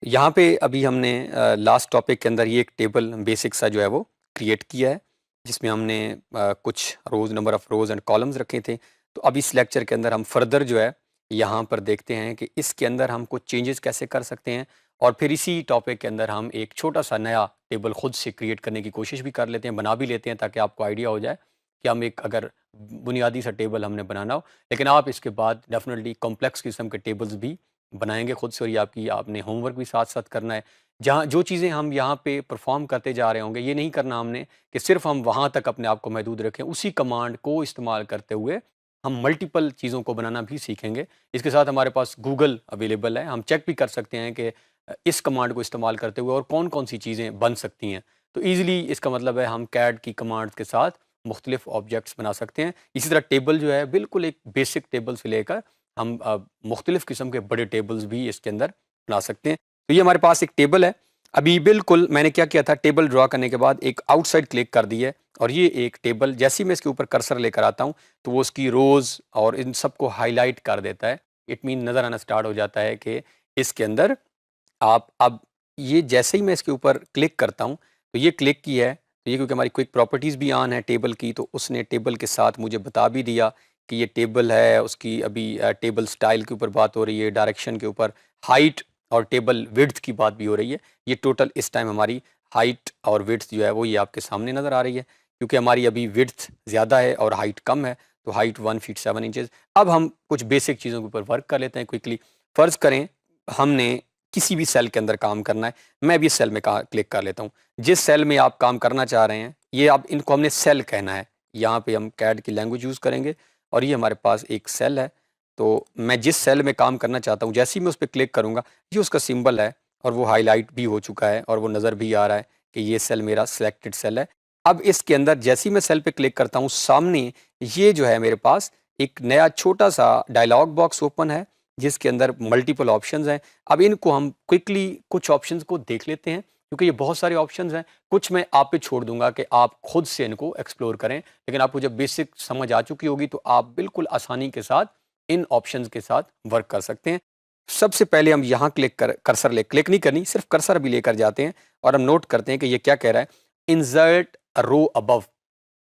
यहाँ पे अभी हमने लास्ट टॉपिक के अंदर ये एक टेबल बेसिक सा जो है वो क्रिएट किया है, जिसमें हमने कुछ rows number of rows and columns रखे थे। तो अब इस लेक्चर के अंदर हम फर्दर जो है यहाँ पर देखते हैं कि इसके अंदर हम कुछ चेंजेस कैसे कर सकते हैं, और फिर इसी टॉपिक के अंदर हम एक छोटा-सा नया टेबल खुद से क्रिएट करने की कोशिश भी कर लेते हैं, बना भी लेते हैं, ताकि आपको आइडिया हो जाए कि हम एक अगर बुनियादी सा टेबल हमने बनाना हो, लेकिन आप इसके बाद डेफ़िनिटली कॉम्प्लेक्स किस्म के टेबल्स भी बनाएँगे खुद से, और ये आपने होमवर्क भी साथ-साथ करना है। जहाँ जो चीज़ें हम यहाँ पे परफ़ॉर्म करते जा रहे होंगे, ये नहीं करना हमने कि सिर्फ़ हम वहाँ तक अपने आप को महदूद रखें। उसी कमांड को इस्तेमाल करते हुए हम मल्टीपल चीज़ों को बनाना भी सीखेंगे। इसके साथ हमारे पास गूगल अवेलेबल है, हम चेक भी कर सकते हैं कि इस कमांड को इस्तेमाल करते हुए और कौन-कौन सी चीज़ें बन सकती हैं। तो ईज़िली इसका मतलब है हम कैड की कमांड्स के साथ मुख्तलिफ़ ऑब्जेक्ट्स बना सकते हैं। इसी तरह टेबल जो है बिल्कुल एक बेसिक टेबल से लेकर हम मुख्तलिफ़ किस्म के बड़े टेबल्स भी इसके अंदर बना सकते हैं। तो ये हमारे पास एक टेबल है। अभी बिल्कुल मैंने क्या किया था, टेबल ड्रा करने के बाद एक आउटसाइड क्लिक कर दी है, और ये एक टेबल जैसे ही मैं इसके ऊपर कर्सर लेकर आता हूँ, तो वो उसकी रोज़ और इन सबको हाइलाइट कर देता है। इट मीन नज़र आना स्टार्ट हो जाता है कि इसके अंदर आप अब ये जैसे ही मैं इसके ऊपर क्लिक करता हूँ, तो ये क्लिक की है, तो ये क्योंकि हमारी क्विक प्रॉपर्टीज़ भी ऑन है टेबल की, तो उसने टेबल के साथ मुझे बता भी दिया कि ये टेबल है। उसकी अभी टेबल स्टाइल के ऊपर बात हो रही है, डायरेक्शन के ऊपर, हाइट और टेबल विड्थ की बात भी हो रही है। ये टोटल इस टाइम हमारी हाइट और विड्थ जो है वो ये आपके सामने नज़र आ रही है, क्योंकि हमारी अभी विड्थ ज़्यादा है और हाइट कम है, तो हाइट 1 फीट 7 इंचेस। अब हम कुछ बेसिक चीज़ों के ऊपर वर्क कर लेते हैं क्विकली। फ़र्ज़ करें हमने किसी भी सेल के अंदर काम करना है, मैं भी इस सेल में क्लिक कर लेता हूँ। जिस सेल में आप काम करना चाह रहे हैं, ये आप इनको हमने सेल कहना है। यहाँ पे हम कैड की लैंग्वेज यूज़ करेंगे, और ये हमारे पास एक सेल है। तो मैं जिस सेल में काम करना चाहता हूँ, जैसे ही मैं उस पे क्लिक करूँगा, ये उसका सिंबल है, और वो हाइलाइट भी हो चुका है, और वो नज़र भी आ रहा है कि ये सेल मेरा सिलेक्टेड सेल है। अब इसके अंदर जैसे ही मैं सेल पे क्लिक करता हूँ, सामने ये जो है मेरे पास एक नया छोटा-सा डायलॉग बॉक्स ओपन है, जिसके अंदर मल्टीपल ऑप्शंस हैं। अब इनको हम क्विकली कुछ ऑप्शंस को देख लेते हैं, क्योंकि ये बहुत सारे ऑप्शंस हैं। कुछ मैं आप पे छोड़ दूँगा कि आप खुद से इनको एक्सप्लोर करें, लेकिन आपको जब बेसिक समझ आ चुकी होगी, तो आप बिल्कुल आसानी के साथ इन ऑप्शंस के साथ वर्क कर सकते हैं। सबसे पहले हम यहाँ कर्सर ले क्लिक नहीं करनी, सिर्फ़ कर्सर अभी लेकर जाते हैं, और हम नोट करते हैं कि ये क्या कह रहा है, इंसर्ट रो अबव,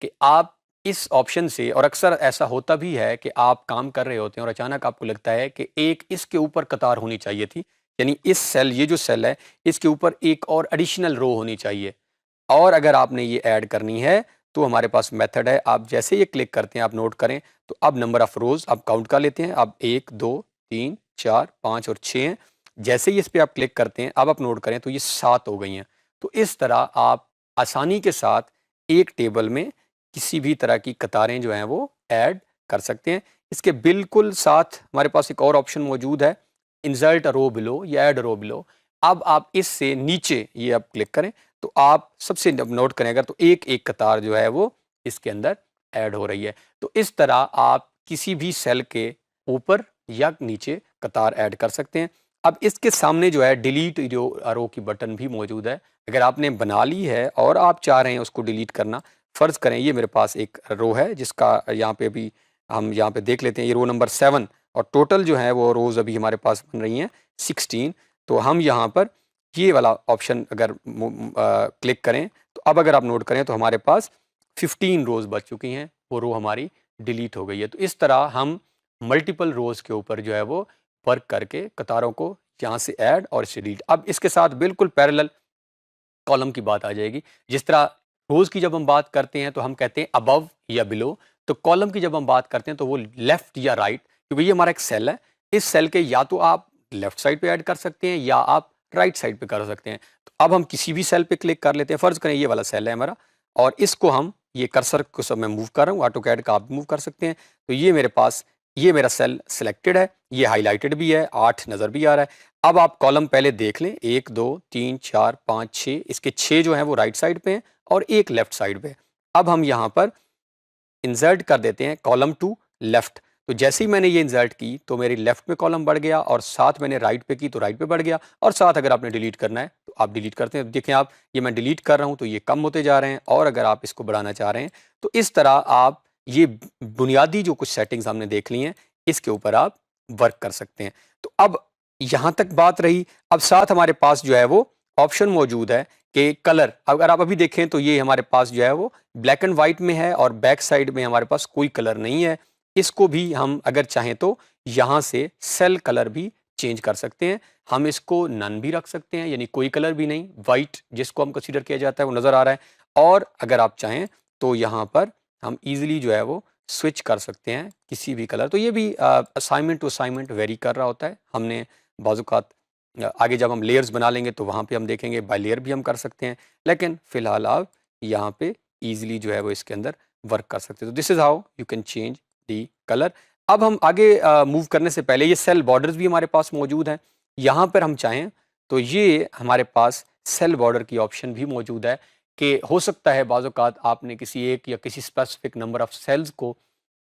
कि आप इस ऑप्शन से, और अक्सर ऐसा होता भी है कि आप काम कर रहे होते हैं और अचानक आपको लगता है कि एक इसके ऊपर कतार होनी चाहिए थी, यानी इस सेल, ये जो सेल है, इसके ऊपर एक और एडिशनल रो होनी चाहिए, और अगर आपने ये ऐड करनी है, तो हमारे पास मेथड है। आप जैसे ये क्लिक करते हैं, आप नोट करें, तो अब नंबर ऑफ रोज आप काउंट कर लेते हैं। अब 1 2 3 4 5 और 6 हैं। जैसे ही इस पे आप क्लिक करते हैं, अब आप नोट करें, तो ये 7 हो गई हैं। तो इस तरह आप आसानी के साथ एक टेबल में किसी भी तरह की कतारें जो हैं वो ऐड कर सकते हैं। इसके बिल्कुल साथ हमारे पास एक और ऑप्शन मौजूद है, इंसर्ट अ रो बिलो या ऐड रो बिलो। अब आप इससे नीचे ये आप क्लिक करें, तो आप सबसे जब नोट करें अगर, तो एक-एक कतार जो है वो इसके अंदर ऐड हो रही है। तो इस तरह आप किसी भी सेल के ऊपर या नीचे कतार ऐड कर सकते हैं। अब इसके सामने जो है डिलीट रो की बटन भी मौजूद है। अगर आपने बना ली है और आप चाह रहे हैं उसको डिलीट करना, फ़र्ज़ करें ये मेरे पास एक रो है, जिसका यहाँ पे अभी हम यहाँ पे देख लेते हैं, ये रो नंबर 7, और टोटल जो है वो रोज़ अभी हमारे पास बन रही हैं 16। तो हम यहाँ पर ये वाला ऑप्शन अगर क्लिक करें, तो अब अगर आप नोट करें, तो हमारे पास 15 रोज़ बच चुकी हैं, वो रो हमारी डिलीट हो गई है। तो इस तरह हम मल्टीपल रोज़ के ऊपर जो है वो वर्क करके कतारों को यहाँ से ऐड और इससे डिलीट। अब इसके साथ बिल्कुल पैरेलल कॉलम की बात आ जाएगी। जिस तरह रोज़ की जब हम बात करते हैं, तो हम कहते हैं अबव या बिलो, तो कॉलम की जब हम बात करते हैं, तो वो लेफ्ट या राइट, क्योंकि ये हमारा एक सेल है। इस सेल के या तो आप लेफ्ट साइड पे ऐड कर सकते हैं, या आप राइट साइड पे कर सकते हैं। तो अब हम किसी भी सेल पे क्लिक कर लेते हैं। फ़र्ज़ करें ये वाला सेल है हमारा, और इसको हम ये कर्सर को सब मैं मूव कर रहा हूँ, ऑटोकैड का आप मूव कर सकते हैं। तो ये मेरे पास ये मेरा सेल सिलेक्टेड है, ये हाइलाइटेड भी है, 8 नज़र भी आ रहा है। अब आप कॉलम पहले देख लें, 1 2 3 4 5 6, इसके 6 जो हैं वो राइट साइड पे हैं और 1 लेफ्ट साइड पे है। अब हम यहाँ पर इंसर्ट कर देते हैं कॉलम टू लेफ्ट। तो जैसे ही मैंने ये इंसर्ट की, तो मेरी लेफ्ट में कॉलम बढ़ गया, और साथ मैंने राइट पे की तो राइट पे बढ़ गया, और साथ अगर आपने डिलीट करना है तो आप डिलीट करते हैं। देखें आप, ये मैं डिलीट कर रहा हूँ तो ये कम होते जा रहे हैं, और अगर आप इसको बढ़ाना चाह रहे हैं, तो इस तरह आप ये बुनियादी जो कुछ सेटिंग्स हमने देख ली हैं, इसके ऊपर आप वर्क कर सकते हैं। तो अब यहाँ तक बात रही। अब साथ हमारे पास जो है वो ऑप्शन मौजूद है कि कलर, अगर आप अभी देखें तो ये हमारे पास जो है वो ब्लैक एंड व्हाइट में है और बैक साइड में हमारे पास कोई कलर नहीं है। इसको भी हम अगर चाहें तो यहाँ से सेल कलर भी चेंज कर सकते हैं। हम इसको नन भी रख सकते हैं, यानी कोई कलर भी नहीं, व्हाइट जिसको हम कंसीडर किया जाता है वो नज़र आ रहा है। और अगर आप चाहें तो यहाँ पर हम ईजिली जो है वो स्विच कर सकते हैं किसी भी कलर। तो ये भी असाइनमेंट टू असाइनमेंट वेरी कर रहा होता है। हमने बाज़-औक़ात आगे जब हम लेयर्स बना लेंगे तो वहाँ पे हम देखेंगे बाय लेयर भी हम कर सकते हैं, लेकिन फ़िलहाल आप यहाँ पे ईज़िली जो है वो इसके अंदर वर्क कर सकते हो। तो this is how you can change the colour. अब हम आगे मूव करने से पहले ये सेल बॉर्डर्स भी हमारे पास मौजूद हैं। यहाँ पर हम चाहें तो ये हमारे पास सेल बॉर्डर की ऑप्शन भी मौजूद है कि हो सकता है बाज़-औक़ात आपने किसी एक या किसी स्पेसिफ़िक नंबर ऑफ़ सेल्स को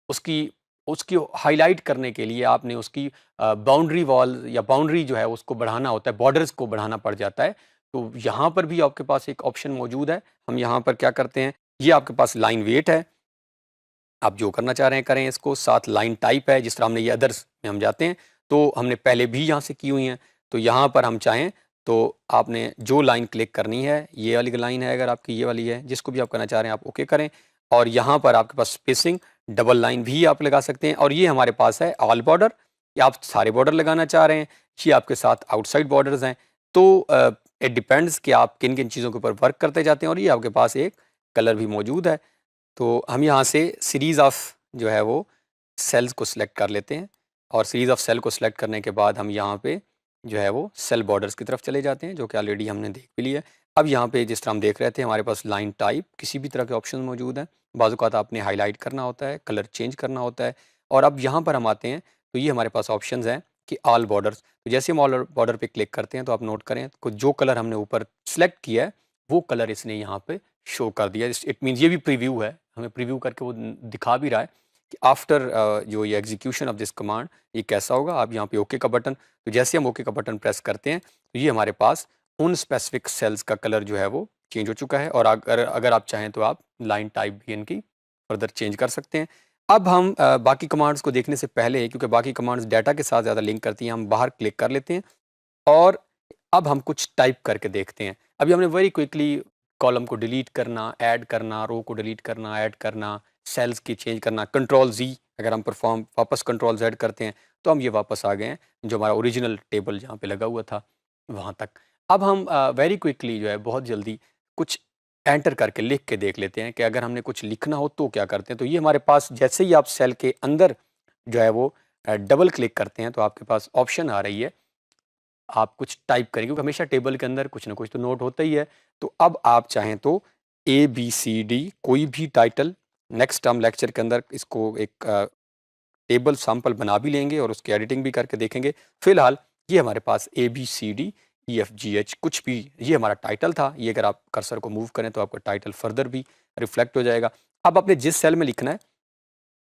उसकी उसकी हाइलाइट करने के लिए आपने उसकी बाउंड्री वॉल या बाउंड्री जो है उसको बढ़ाना होता है, बॉर्डर्स को बढ़ाना पड़ जाता है। तो यहाँ पर भी आपके पास एक ऑप्शन मौजूद है। हम यहाँ पर क्या करते हैं, ये आपके पास लाइन वेट है, आप जो करना चाह रहे हैं करें इसको। साथ लाइन टाइप है, जिस तरह हमने ये अदर्स में हम जाते हैं तो हमने पहले भी यहाँ से की हुई हैं। तो यहाँ पर हम चाहें तो आपने जो लाइन क्लिक करनी है, ये वाली लाइन है, अगर आपकी ये वाली है, जिसको भी आप करना चाह रहे हैं आप ओके करें। और यहाँ पर आपके पास स्पेसिंग डबल लाइन भी आप लगा सकते हैं। और ये हमारे पास है ऑल बॉर्डर, या आप सारे बॉर्डर लगाना चाह रहे हैं, ये आपके साथ आउटसाइड बॉर्डर्स हैं। तो इट डिपेंड्स कि आप किन किन चीज़ों के ऊपर वर्क करते जाते हैं। और ये आपके पास एक कलर भी मौजूद है। तो हम यहाँ से सीरीज़ ऑफ जो है वो सेल्स को सिलेक्ट कर लेते हैं। और सीरीज़ ऑफ सेल को सिलेक्ट करने के बाद हम यहाँ पे जो है वो सेल बॉर्डर्स की तरफ चले जाते हैं, जो कि ऑलरेडी हमने देख भी लिया है। अब यहाँ पे जिस तरह हम देख रहे थे हमारे पास लाइन टाइप किसी भी तरह के ऑप्शन मौजूद हैं। बाज़ औक़ात आपने हाईलाइट करना होता है, कलर चेंज करना होता है। और अब यहाँ पर हम आते हैं तो ये हमारे पास ऑप्शंस हैं कि ऑल बॉर्डर्स। तो जैसे हम ऑल बॉर्डर पे क्लिक करते हैं तो आप नोट करें को जो कलर हमने ऊपर सेलेक्ट किया है वो कलर इसने यहाँ पे शो कर दिया। इट मीन्स ये भी प्रीव्यू है, हमें प्रीव्यू करके वो दिखा भी रहा है कि आफ्टर जो ये एग्जीक्यूशन ऑफ दिस कमांड ये कैसा होगा। आप यहाँ पे ओके का बटन, तो जैसे हम ओके का बटन प्रेस करते हैं तो ये हमारे पास उन स्पेसिफिक सेल्स का कलर जो है वो चेंज हो चुका है। और अगर अगर आप चाहें तो आप लाइन टाइप भी इनकी फर्दर चेंज कर सकते हैं। अब हम बाकी कमांड्स को देखने से पहले, क्योंकि बाकी कमांड्स डाटा के साथ ज़्यादा लिंक करती हैं, हम बाहर क्लिक कर लेते हैं और अब हम कुछ टाइप करके देखते हैं। अभी हमने वेरी क्विकली कॉलम को डिलीट करना, ऐड करना, रो को डिलीट करना, ऐड करना, सेल्स की चेंज करना, कंट्रोल ज़ी अगर हम परफॉर्म वापस कंट्रोल ज़ेड करते हैं तो हम ये वापस आ गए हैं जो हमारा ओरिजिनल टेबल जहाँ पे लगा हुआ था वहाँ तक। अब हम वेरी क्विकली जो है बहुत जल्दी कुछ एंटर करके लिख के देख लेते हैं कि अगर हमने कुछ लिखना हो तो क्या करते हैं। तो ये हमारे पास जैसे ही आप सेल के अंदर जो है वो डबल क्लिक करते हैं तो आपके पास ऑप्शन आ रही है, आप कुछ टाइप करें, क्योंकि हमेशा टेबल के अंदर कुछ ना कुछ तो नोट होता ही है। तो अब आप चाहें तो ABCD कोई भी टाइटल, नेक्स्ट हम लेक्चर के अंदर इसको एक टेबल सैंपल बना भी लेंगे और उसकी एडिटिंग भी करके देखेंगे। फिलहाल ये हमारे पास ABCDEFGH कुछ भी, ये हमारा टाइटल था। ये अगर आप कर्सर को मूव करें तो आपका टाइटल फर्दर भी रिफ्लेक्ट हो जाएगा। अब आपने जिस सेल में लिखना है,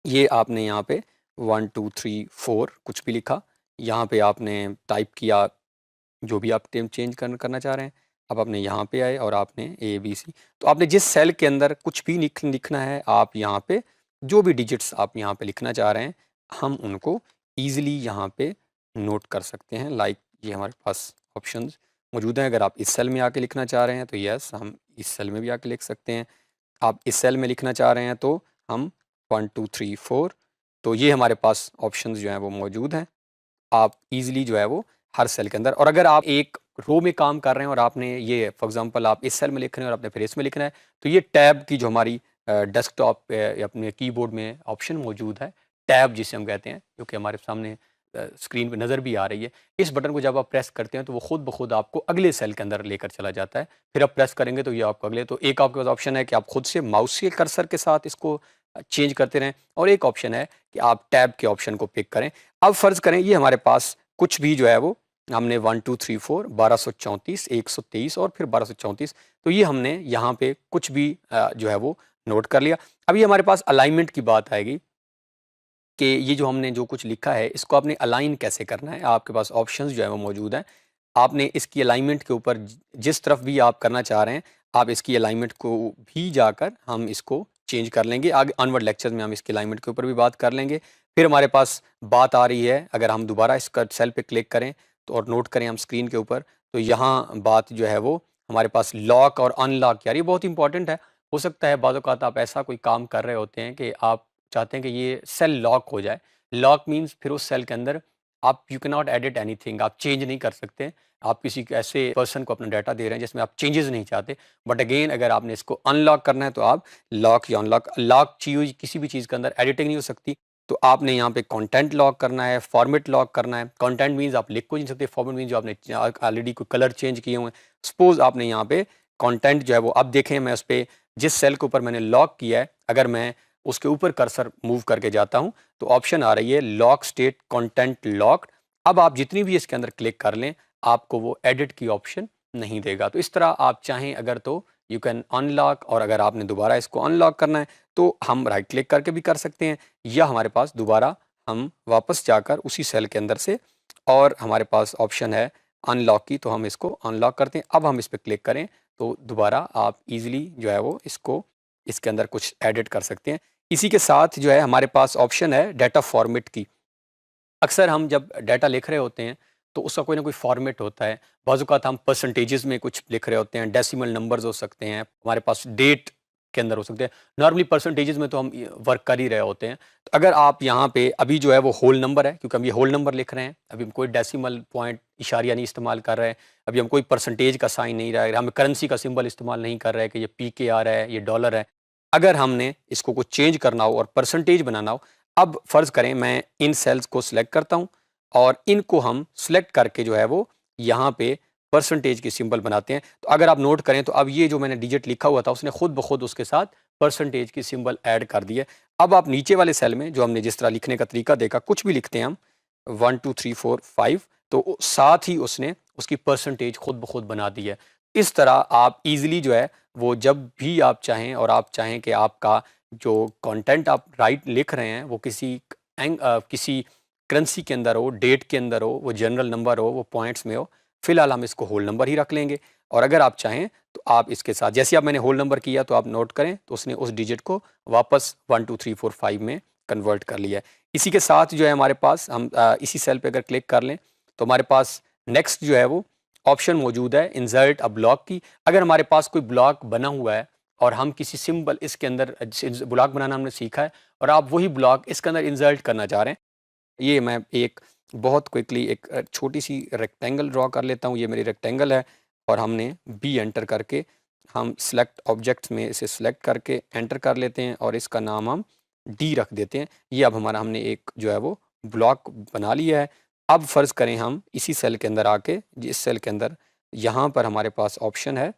ये आपने यहाँ पे 1 2 3 4 कुछ भी लिखा, यहाँ पे आपने टाइप किया जो भी आप टेम चेंज करना चाह रहे हैं। अब आपने यहाँ पे आए और आपने ABC, तो आपने जिस सेल के अंदर कुछ भी लिखना है, आप यहाँ पे जो भी डिजिट्स आप यहाँ पे लिखना चाह रहे हैं, हम उनको ईज़िली यहाँ पे नोट कर सकते हैं। लाइक ये हमारे पास ऑप्शंस मौजूद हैं। अगर आप इस सेल में आके लिखना चाह रहे हैं तो यस, हम इस सेल में भी आके लिख सकते हैं। आप इस सेल में लिखना चाह रहे हैं तो हम 1 2 3 4, तो ये हमारे पास ऑप्शंस जो हैं वो मौजूद हैं। आप ईज़िली जो है वो हर सेल के अंदर, और अगर आप एक रो में काम कर रहे हैं और आपने ये फॉर एग्जांपल आप इस सेल में लिख रहे हैं और आपने फिर इसमें लिखना है, तो ये टैब की जो हमारी डेस्कटॉप पे या अपने कीबोर्ड में ऑप्शन मौजूद है, टैब जिसे हम कहते हैं, जो कि हमारे सामने स्क्रीन पे नज़र भी आ रही है। इस बटन को जब आप प्रेस करते हैं तो वो खुद ब खुद आपको अगले सेल के अंदर लेकर चला जाता है। फिर आप प्रेस करेंगे तो ये आपको अगले, तो एक आपके पास ऑप्शन है कि आप खुद से माउस के कर्सर के साथ इसको चेंज करते रहें, और एक ऑप्शन है कि आप टैब के ऑप्शन को पिक करें। अब फ़र्ज़ करें ये हमारे पास कुछ भी जो है वो हमने 1 2 3 4 1234 123 और फिर 1234, तो ये हमने यहाँ पे कुछ भी जो है वो नोट कर लिया। अब ये हमारे पास अलाइनमेंट की बात आएगी कि ये जो हमने जो कुछ लिखा है इसको आपने अलाइन कैसे करना है। आपके पास ऑप्शंस जो है वो मौजूद हैं। आपने इसकी अलाइनमेंट के ऊपर जिस तरफ भी आप करना चाह रहे हैं, आप इसकी अलाइनमेंट को भी जाकर हम इसको चेंज कर लेंगे। आगे ऑनवर्ड लेक्चर्स में हम इसकी अलाइनमेंट के ऊपर भी बात कर लेंगे। फिर हमारे पास बात आ रही है, अगर हम दोबारा इस सेल पे क्लिक करें तो और नोट करें हम स्क्रीन के ऊपर, तो यहाँ बात जो है वो हमारे पास लॉक और अनलॉक, यार ये बहुत इंपॉर्टेंट है। हो सकता है बाज़ औक़ात आप ऐसा कोई काम कर रहे होते हैं कि आप चाहते हैं कि ये सेल लॉक हो जाए। लॉक मीन्स फिर उस सेल के अंदर आप you can not edit anything, आप चेंज नहीं कर सकते। आप किसी ऐसे पर्सन को अपना डाटा दे रहे हैं जिसमें आप चेंजेस नहीं चाहते। बट अगेन अगर आपने इसको अनलॉक करना है तो आप लॉक या अनलॉक, लॉक चीज़ किसी भी चीज़ के अंदर एडिटिंग नहीं हो सकती। तो आपने यहाँ पे कंटेंट लॉक करना है, फॉर्मेट लॉक करना है। कंटेंट मीन्स आप लिख को नहीं सकते, फॉर्मेट मीन्स जो आपने ऑलरेडी कोई कलर चेंज किए हुए हैं। सपोज आपने यहाँ पे कंटेंट जो है वो, अब देखें मैं उस पे जिस सेल के ऊपर मैंने लॉक किया है, अगर मैं उसके ऊपर कर्सर मूव करके जाता हूँ तो ऑप्शन आ रही है लॉक स्टेट कंटेंट लॉक्ड। अब आप जितनी भी इसके अंदर क्लिक कर लें आपको वो एडिट की ऑप्शन नहीं देगा। तो इस तरह आप चाहें अगर तो यू कैन अनलॉक, और अगर आपने दोबारा इसको अनलॉक करना है तो हम राइट क्लिक करके भी कर सकते हैं, या हमारे पास दोबारा हम वापस जाकर उसी सेल के अंदर से, और हमारे पास ऑप्शन है अनलॉक की, तो हम इसको अनलॉक करते हैं। अब हम इस पर क्लिक करें तो दोबारा आप इजीली जो है वो इसको इसके अंदर कुछ एडिट कर सकते हैं। इसी के साथ जो है हमारे पास ऑप्शन है डाटा फॉर्मेट की। अक्सर हम जब डाटा लिख रहे होते हैं तो उसका कोई ना कोई फॉर्मेट होता है। बाज़ औक़ात हम परसेंटेजेस में कुछ लिख रहे होते हैं, डेसिमल नंबर्स हो सकते हैं, हमारे पास डेट के अंदर हो सकते हैं। नॉर्मली परसेंटेजेस में तो हम वर्क कर ही रहे होते हैं। तो अगर आप यहाँ पे अभी जो है वो होल नंबर है, क्योंकि हम ये होल नंबर लिख रहे हैं, अभी हम कोई डेसिमल पॉइंट इशारिया नहीं इस्तेमाल कर रहे हैं, अभी हम कोई परसेंटेज का साइन नहीं रहा है, हम करेंसी का सिंबल इस्तेमाल नहीं कर रहे हैं कि ये पीके आ रहा है, ये डॉलर है। अगर हमने इसको कुछ चेंज करना हो और परसेंटेज बनाना हो, अब फ़र्ज़ करें मैं इन सेल्स को सिलेक्ट करता हूँ और इनको हम सिलेक्ट करके जो है वो यहाँ पे परसेंटेज की सिंबल बनाते हैं। तो अगर आप नोट करें तो अब ये जो मैंने डिजिट लिखा हुआ था उसने खुद ब खुद उसके साथ परसेंटेज की सिंबल ऐड कर दी है। अब आप नीचे वाले सेल में जो हमने जिस तरह लिखने का तरीका देखा, कुछ भी लिखते हैं हम 1 2 3 4 5, तो साथ ही उसने उसकी परसेंटेज खुद ब खुद बना दी है। इस तरह आप ईज़िली जो है वो जब भी आप चाहें और आप चाहें कि आपका जो कंटेंट आप राइट लिख रहे हैं वो किसी करेंसी के अंदर हो, डेट के अंदर हो, वो जनरल नंबर हो, वो पॉइंट्स में हो। फिलहाल हम इसको होल नंबर ही रख लेंगे, और अगर आप चाहें तो आप इसके साथ जैसे अब मैंने होल नंबर किया तो आप नोट करें तो उसने उस डिजिट को वापस 1 2 3 4 5 में कन्वर्ट कर लिया है। इसी के साथ जो है हमारे पास हम इसी सेल पे अगर क्लिक कर लें तो हमारे पास नेक्स्ट जो है वो ऑप्शन मौजूद है इंसर्ट अ ब्लॉक की। अगर हमारे पास कोई ब्लॉक बना हुआ है और हम किसी सिंबल इसके अंदर ब्लॉक बनाना हमने सीखा है और आप वही ब्लॉक इसके अंदर इंसर्ट करना चाह रहे हैं, ये मैं एक बहुत क्विकली एक छोटी सी रेक्टेंगल ड्रॉ कर लेता हूँ। ये मेरी रेक्टेंगल है और हमने बी एंटर करके हम सिलेक्ट ऑब्जेक्ट्स में इसे सिलेक्ट करके एंटर कर लेते हैं और इसका नाम हम डी रख देते हैं। ये अब हमारा हमने एक जो है वो ब्लॉक बना लिया है। अब फ़र्ज़ करें हम इसी सेल के अंदर आके, जिस सेल के अंदर यहाँ पर हमारे पास ऑप्शन है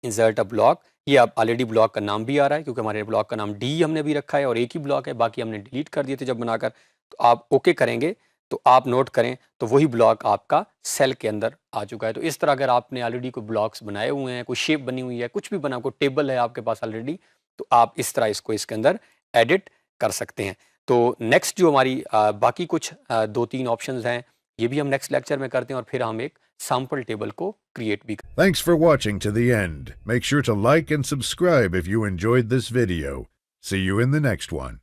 इंसर्ट अ ब्लॉक, ये अब ऑलरेडी ब्लॉक का नाम भी आ रहा है क्योंकि हमारे ब्लॉक का नाम डी हमने भी रखा है और एक ही ब्लॉक है, बाकी हमने डिलीट कर दिए थे जब बनाकर। तो आप ओके करेंगे तो आप नोट करें तो वही ब्लॉक आपका सेल के अंदर आ चुका है। तो इस तरह अगर आपने ऑलरेडी कोई ब्लॉक्स बनाए हुए हैं, कोई शेप बनी हुई है, कुछ भी बना, कोई टेबल है आपके पास ऑलरेडी, तो आप इस तरह इसको इसके अंदर एडिट कर सकते हैं। तो नेक्स्ट जो हमारी बाकी कुछ 2-3 ऑप्शंस हैं, ये भी हम नेक्स्ट लेक्चर में करते हैं और फिर हम एक सैंपल टेबल को क्रिएट भी। Thanks for watching to the end. Make sure to like and subscribe if you enjoyed this video. See you in the next one.